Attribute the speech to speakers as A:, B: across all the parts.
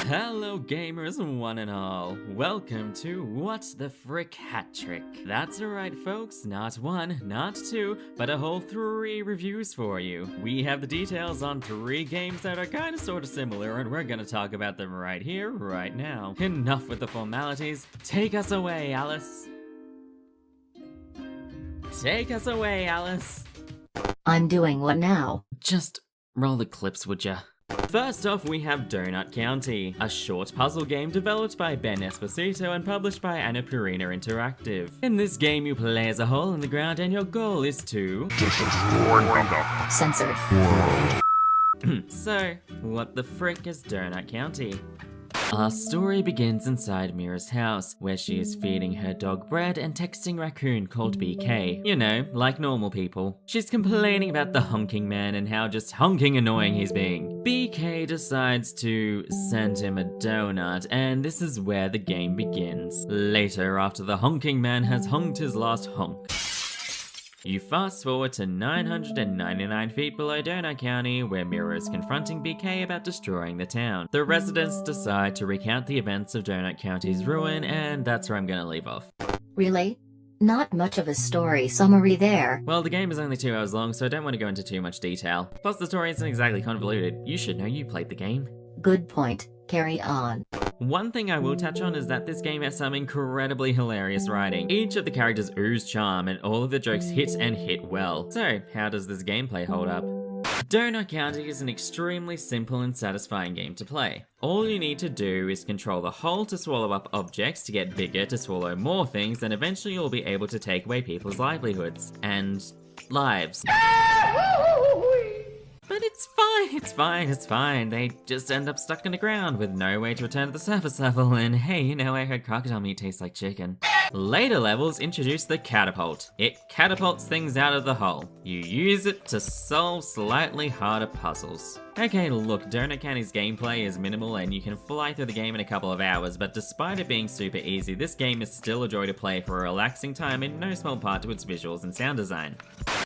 A: Hello gamers, one and all. Welcome to What's the Frick Hat Trick. That's right folks, not one, not two, but a whole 3 reviews for you. We have the details on 3 games that are kinda sorta similar, and we're gonna talk about them right here, right now. Enough with the formalities, take us away, Alice. Take us away, Alice.
B: I'm doing what now?
A: Just roll the clips, would ya? First off, we have Donut County, a short puzzle game developed by Ben Esposito and published by Annapurna Interactive. In this game, you play as a hole in the ground and your goal is to...
B: Censored.
A: So, what the frick is Donut County? Our story begins inside Mira's house, where she is feeding her dog bread and texting Raccoon called BK. You know, like normal people. She's complaining about the honking man and how just honking annoying he's being. BK decides to send him a donut, and this is where the game begins. Later, after the honking man has honked his last honk. You fast forward to 999 feet below Donut County, where Mira is confronting BK about destroying the town. The residents decide to recount the events of Donut County's ruin, and that's where I'm gonna leave off.
B: Really? Not much of a story summary there.
A: Well, the game is only 2 hours long, so I don't want to go into too much detail. Plus, the story isn't exactly convoluted. You should know, you played the game.
B: Good point. Carry on.
A: One thing I will touch on is that this game has some incredibly hilarious writing. Each of the characters ooze charm and all of the jokes hit and hit well. So, how does this gameplay hold up? Donut County is an extremely simple and satisfying game to play. All you need to do is control the hole to swallow up objects, to get bigger to swallow more things, and eventually you'll be able to take away people's livelihoods. And... lives. But it's fine. They just end up stuck in the ground with no way to return to the surface level, and hey, you know, I heard crocodile meat tastes like chicken. Later levels introduce the catapult. It catapults things out of the hole. You use it to solve slightly harder puzzles. Okay, look, Donut County's gameplay is minimal and you can fly through the game in a couple of hours, but despite it being super easy, this game is still a joy to play for a relaxing time in no small part to its visuals and sound design.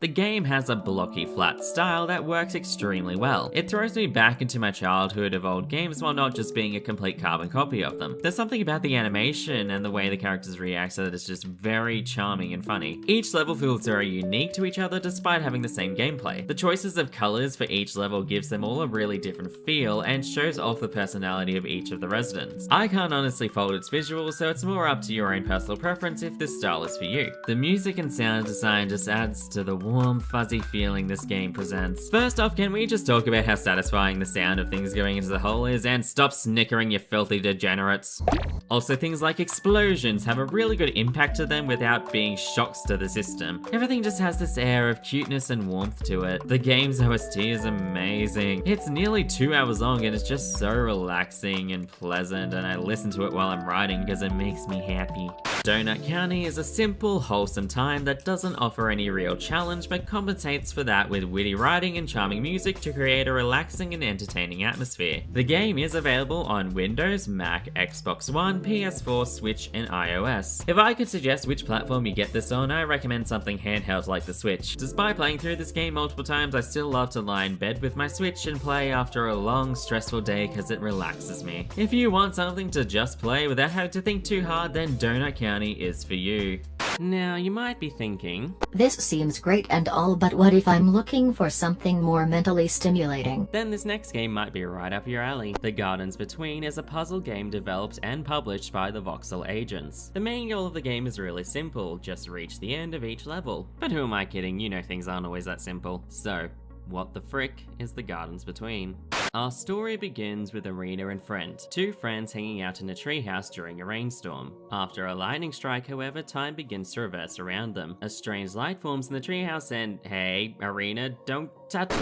A: The game has a blocky, flat style that works extremely well. It throws me back into my childhood of old games while not just being a complete carbon copy of them. There's something about the animation and the way the characters react that is just very charming and funny. Each level feels very unique to each other despite having the same gameplay. The choices of colors for each level gives them all a really different feel and shows off the personality of each of the residents. I can't honestly fault its visuals, so it's more up to your own personal preference if this style is for you. The music and sound design just adds to the warm, fuzzy feeling this game presents. First off, can we just talk about how satisfying the sound of things going into the hole is, and stop snickering, you filthy degenerates? Also, things like explosions have a really good impact to them without being shocks to the system. Everything just has this air of cuteness and warmth to it. The game's OST is amazing. It's nearly 2 hours long and it's just so relaxing and pleasant, and I listen to it while I'm writing because it makes me happy. Donut County is a simple, wholesome time that doesn't offer any real challenge but compensates for that with witty writing and charming music to create a relaxing and entertaining atmosphere. The game is available on Windows, Mac, Xbox One, PS4, Switch, and iOS. If I could suggest which platform you get this on, I recommend something handheld like the Switch. Despite playing through this game multiple times, I still love to lie in bed with my Switch and play after a long, stressful day because it relaxes me. If you want something to just play without having to think too hard, then Donut County is for you. Now, you might be thinking,
B: This seems great and all, but what if I'm looking for something more mentally stimulating?
A: then this next game might be right up your alley. The Gardens Between is a puzzle game developed and published by the Voxel Agents. The main goal of the game is really simple, just reach the end of each level. But who am I kidding, you know things aren't always that simple. So, what the frick is the Gardens Between? Our story begins with Arena and Friend, 2 friends hanging out in a treehouse during a rainstorm. After a lightning strike, however, time begins to reverse around them. A strange light forms in the treehouse and, hey, Arena, don't touch...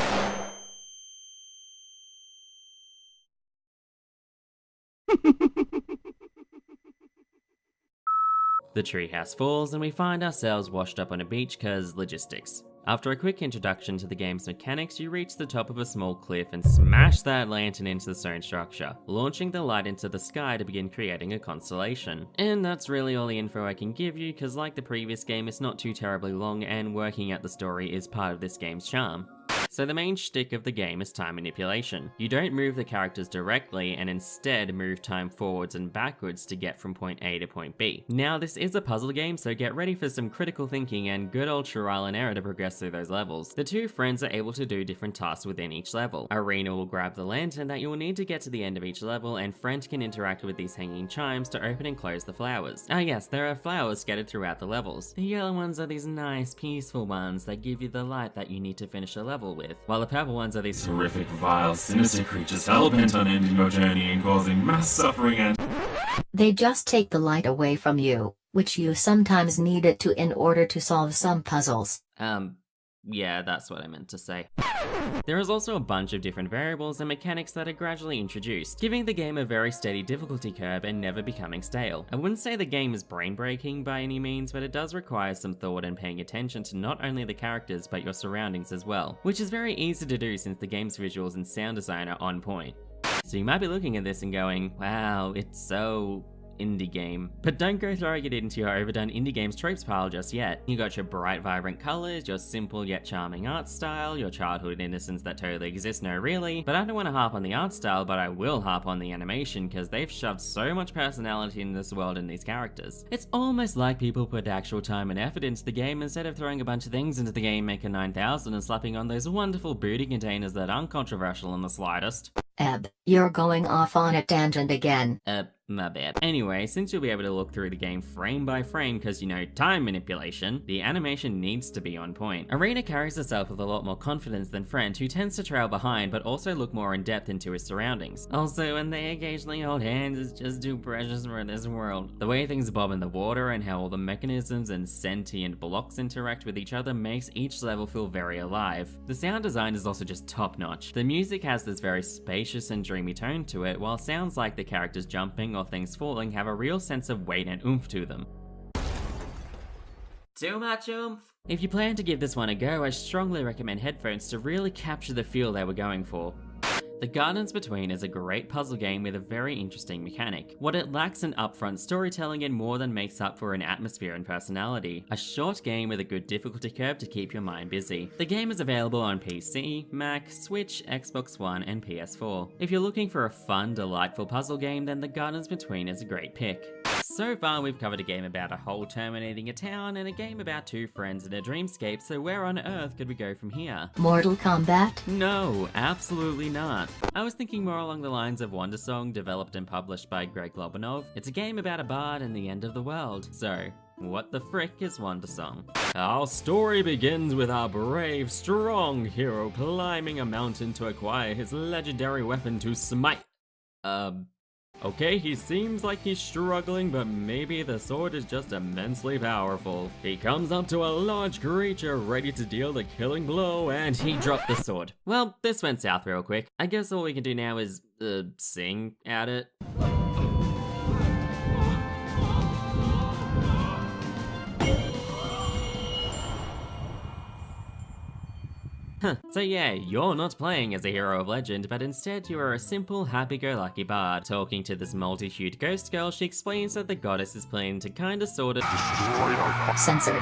A: The treehouse falls and we find ourselves washed up on a beach cause logistics. After a quick introduction to the game's mechanics, you reach the top of a small cliff and smash that lantern into the stone structure, launching the light into the sky to begin creating a constellation. And that's really all the info I can give you, cause like the previous game, it's not too terribly long and working out the story is part of this game's charm. So the main shtick of the game is time manipulation. You don't move the characters directly and instead move time forwards and backwards to get from point A to point B. Now this is a puzzle game, so get ready for some critical thinking and good old trial and error to progress through those levels. The two friends are able to do different tasks within each level. Arena will grab the lantern that you will need to get to the end of each level, and Friend can interact with these hanging chimes to open and close the flowers. Ah yes, there are flowers scattered throughout the levels. The yellow ones are these nice, peaceful ones that give you the light that you need to finish a level with, while the purple ones are these
C: Terrific, vile, sinister creatures hell-bent on ending your journey and causing mass suffering and...
B: They just take the light away from you, which you sometimes need it to in order to solve some puzzles.
A: Yeah, that's what I meant to say. There is also a bunch of different variables and mechanics that are gradually introduced, giving the game a very steady difficulty curve and never becoming stale. I wouldn't say the game is brain-breaking by any means, but it does require some thought and paying attention to not only the characters but your surroundings as well, which is very easy to do since the game's visuals and sound design are on point. So you might be looking at this and going, wow, it's so indie game. But don't go throwing it into your overdone indie games tropes pile just yet. You got your bright, vibrant colors, your simple yet charming art style, your childhood innocence that totally exists, no really. But I don't want to harp on the art style, but I will harp on the animation because they've shoved so much personality in this world and these characters. It's almost like people put actual time and effort into the game instead of throwing a bunch of things into the Game Maker 9000 and slapping on those wonderful booty containers that aren't controversial in the slightest.
B: Eb, you're going off on a tangent again.
A: My bad. Anyway, since you'll be able to look through the game frame by frame because you know time manipulation, the animation needs to be on point. Arena carries herself with a lot more confidence than Friend, who tends to trail behind but also look more in depth into his surroundings. Also, when they occasionally hold hands, it's just too precious for this world. The way things bob in the water and how all the mechanisms and sentient blocks interact with each other makes each level feel very alive. The sound design is also just top notch. The music has this very spacious and dreamy tone to it, while sounds like the characters jumping or things falling have a real sense of weight and oomph to them. Too much oomph? If you plan to give this one a go, I strongly recommend headphones to really capture the feel they were going for. The Gardens Between is a great puzzle game with a very interesting mechanic. What it lacks in upfront storytelling and more than makes up for an atmosphere and personality. A short game with a good difficulty curve to keep your mind busy. The game is available on PC, Mac, Switch, Xbox One, and PS4. If you're looking for a fun, delightful puzzle game, then The Gardens Between is a great pick. So far we've covered a game about a hole terminating a town and a game about two friends in a dreamscape, so where on earth could we go from here?
B: Mortal Kombat?
A: No, absolutely not. I was thinking more along the lines of Wandersong, developed and published by Greg Lobanov. It's a game about a bard and the end of the world. So, what the frick is Wandersong? Our story begins with our brave, strong hero climbing a mountain to acquire his legendary weapon to smite. Okay, he seems like he's struggling, but maybe the sword is just immensely powerful. He comes up to a large creature ready to deal the killing blow, and he dropped the sword. Well, this went south real quick. I guess all we can do now is, sing at it. So yeah, you're not playing as a hero of legend, but instead you are a simple, happy-go-lucky bard. Talking to this multi-hued ghost girl, she explains that the goddess is planning to kinda sorta
B: Censored.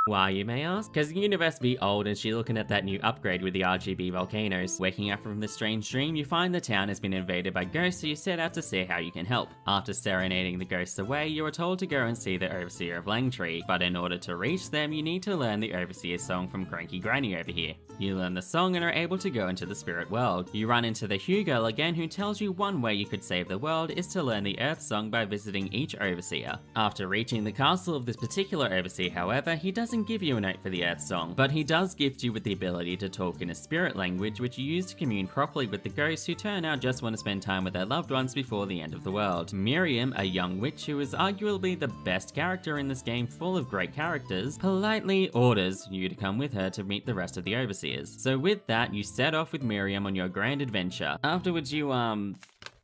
A: Why, you may ask? Because the universe be old and she's looking at that new upgrade with the RGB volcanoes. Waking up from this strange dream, you find the town has been invaded by ghosts, so you set out to see how you can help. After serenading the ghosts away, you are told to go and see the Overseer of Langtree, but in order to reach them, you need to learn the Overseer's song from Cranky Granny over here. You learn the song and are able to go into the spirit world. You run into the Hugh girl again, who tells you one way you could save the world is to learn the Earth song by visiting each Overseer. After reaching the castle of this particular Overseer, however, he doesn't give you a note for the Earth song, but he does gift you with the ability to talk in a spirit language, which you use to commune properly with the ghosts who turn out just want to spend time with their loved ones before the end of the world. Miriam, a young witch who is arguably the best character in this game full of great characters, politely orders you to come with her to meet the rest of the Overseers. So with that, you set off with Miriam on your grand adventure. Afterwards you,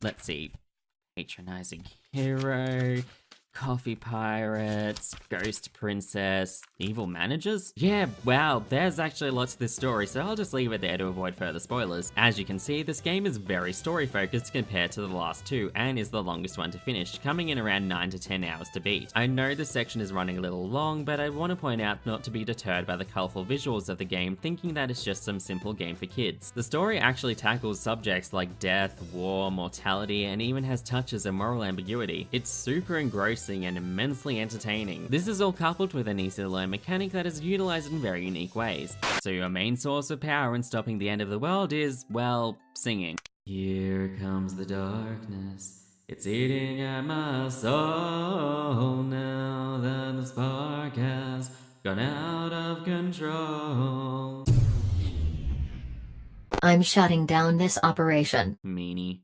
A: let's see, patronizing hero, coffee pirates, ghost princess, evil managers? Yeah, wow, there's actually lots to this story, so I'll just leave it there to avoid further spoilers. As you can see, this game is very story focused compared to the last two, and is the longest one to finish, coming in around 9 to 10 hours to beat. I know this section is running a little long, but I want to point out not to be deterred by the colourful visuals of the game, thinking that it's just some simple game for kids. The story actually tackles subjects like death, war, mortality, and even has touches of moral ambiguity. It's super engrossing and immensely entertaining. This is all coupled with an easy to learn mechanic that is utilized in very unique ways. So your main source of power in stopping the end of the world is, well, singing. Here comes the darkness, it's eating at my soul now that the spark has gone out of control.
B: I'm shutting down this operation.
A: Meanie.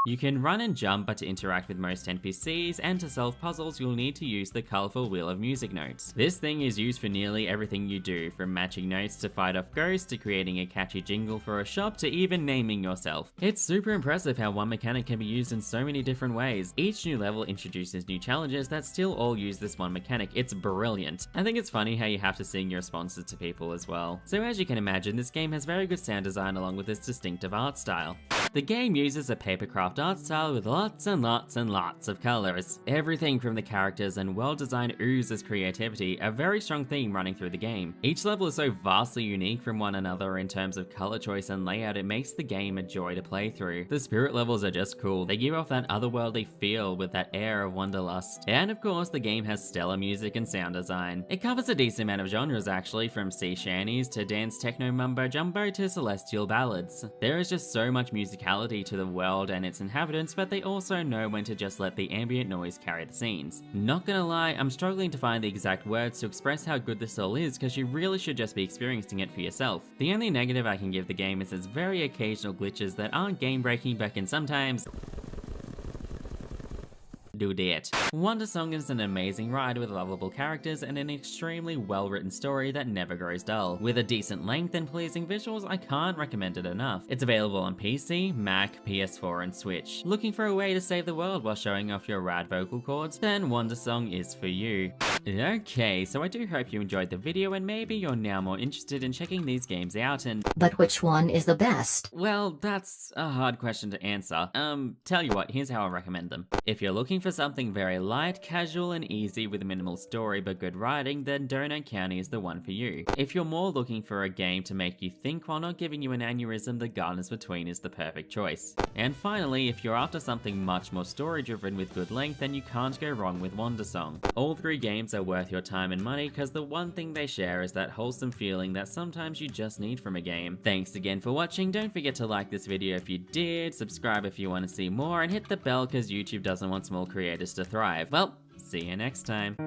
A: You can run and jump, but to interact with most NPCs and to solve puzzles, you'll need to use the colourful wheel of music notes. This thing is used for nearly everything you do, from matching notes to fight off ghosts, to creating a catchy jingle for a shop, to even naming yourself. It's super impressive how one mechanic can be used in so many different ways. Each new level introduces new challenges that still all use this one mechanic. It's brilliant. I think it's funny how you have to sing your responses to people as well. So as you can imagine, this game has very good sound design along with its distinctive art style. The game uses a papercraft art style with lots and lots and lots of colors. Everything from the characters and well-designed oozes creativity, a very strong theme running through the game. Each level is so vastly unique from one another in terms of color choice and layout, it makes the game a joy to play through. The spirit levels are just cool. They give off that otherworldly feel with that air of wanderlust. And of course, the game has stellar music and sound design. It covers a decent amount of genres actually, from sea shanties to dance techno mumbo jumbo to celestial ballads. There is just so much musicality to the world and its inhabitants, but they also know when to just let the ambient noise carry the scenes. Not gonna lie, I'm struggling to find the exact words to express how good this all is, because you really should just be experiencing it for yourself. The only negative I can give the game is its very occasional glitches that aren't game breaking but can sometimes do that. Wandersong is an amazing ride with lovable characters and an extremely well-written story that never grows dull. With a decent length and pleasing visuals, I can't recommend it enough. It's available on PC, Mac, PS4 and Switch. Looking for a way to save the world while showing off your rad vocal cords? Then Wandersong is for you. Okay, so I do hope you enjoyed the video and maybe you're now more interested in checking these games out and...
B: But which one is the best?
A: Well, that's a hard question to answer. Tell you what, here's how I recommend them. If you're looking for something very light, casual and easy with minimal story but good writing, then Donut County is the one for you. If you're more looking for a game to make you think while not giving you an aneurysm, The Gardens Between is the perfect choice. And finally, if you're after something much more story driven with good length, then you can't go wrong with Wandersong. All three games are worth your time and money because the one thing they share is that wholesome feeling that sometimes you just need from a game. Thanks again for watching. Don't forget to like this video if you did, subscribe if you want to see more, and hit the bell because YouTube doesn't want small creators to thrive. Well, see you next time.